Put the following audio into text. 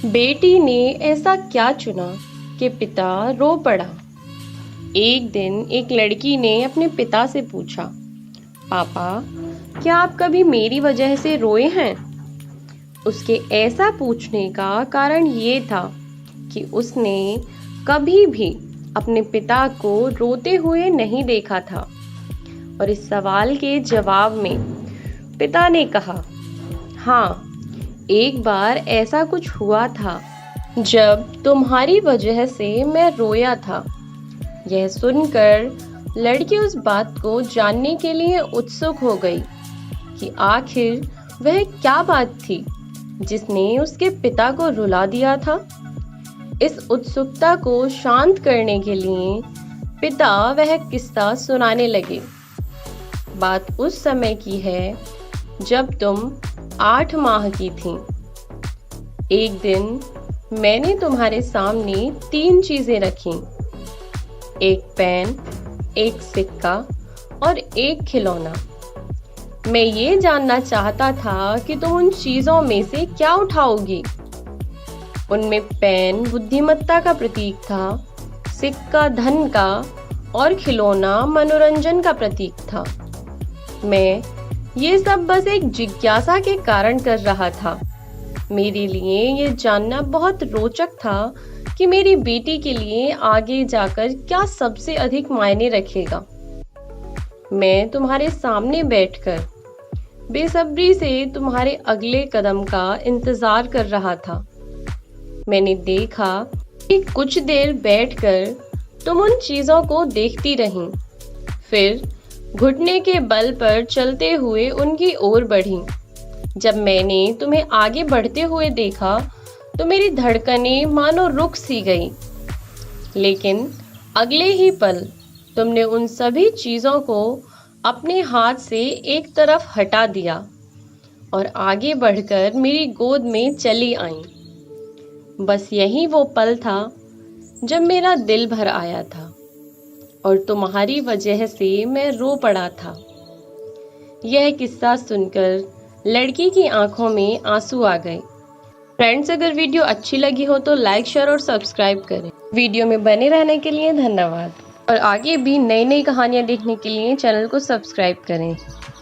बेटी ने ऐसा क्या चुना कि पिता रो पड़ा। एक दिन एक लड़की ने अपने पिता से पूछा, पापा, क्या आप कभी मेरी वजह से रोए हैं? उसके ऐसा पूछने का कारण ये था कि उसने कभी भी अपने पिता को रोते हुए नहीं देखा था। और इस सवाल के जवाब में पिता ने कहा, हाँ, एक बार ऐसा कुछ हुआ था जब तुम्हारी वजह से मैं रोया था। यह सुनकर लड़की उस बात को जानने के लिए उत्सुक हो गई कि आखिर वह क्या बात थी जिसने उसके पिता को रुला दिया था। इस उत्सुकता को शांत करने के लिए पिता वह किस्सा सुनाने लगे। बात उस समय की है जब तुम 8 माह की थी। एक दिन मैंने तुम्हारे सामने 3 चीजें रखी, एक पेन, एक सिक्का और एक खिलौना। मैं ये जानना चाहता था कि तुम उन चीजों में से क्या उठाओगी। उनमें पेन बुद्धिमत्ता का प्रतीक था, सिक्का धन का और खिलौना मनोरंजन का प्रतीक था। मैं ये सब बस एक जिज्ञासा के कारण कर रहा था। मेरे लिए ये जानना बहुत रोचक था कि मेरी बेटी के लिए आगे जाकर क्या सबसे अधिक मायने रखेगा। मैं तुम्हारे सामने बैठकर बेसब्री से तुम्हारे अगले कदम का इंतजार कर रहा था। मैंने देखा कि कुछ देर बैठकर तुम उन चीजों को देखती रहीं, फिर घुटने के बल पर चलते हुए उनकी ओर बढ़ी। जब मैंने तुम्हें आगे बढ़ते हुए देखा तो मेरी धड़कनें मानो रुक सी गई, लेकिन अगले ही पल तुमने उन सभी चीजों को अपने हाथ से एक तरफ हटा दिया और आगे बढ़कर मेरी गोद में चली आई। बस यही वो पल था जब मेरा दिल भर आया था और तुम्हारी वजह से मैं रो पड़ा था। यह किस्सा सुनकर लड़की की आंखों में आंसू आ गए। फ्रेंड्स, अगर वीडियो अच्छी लगी हो तो लाइक, शेयर और सब्सक्राइब करें। वीडियो में बने रहने के लिए धन्यवाद और आगे भी नई नई कहानियाँ देखने के लिए चैनल को सब्सक्राइब करें।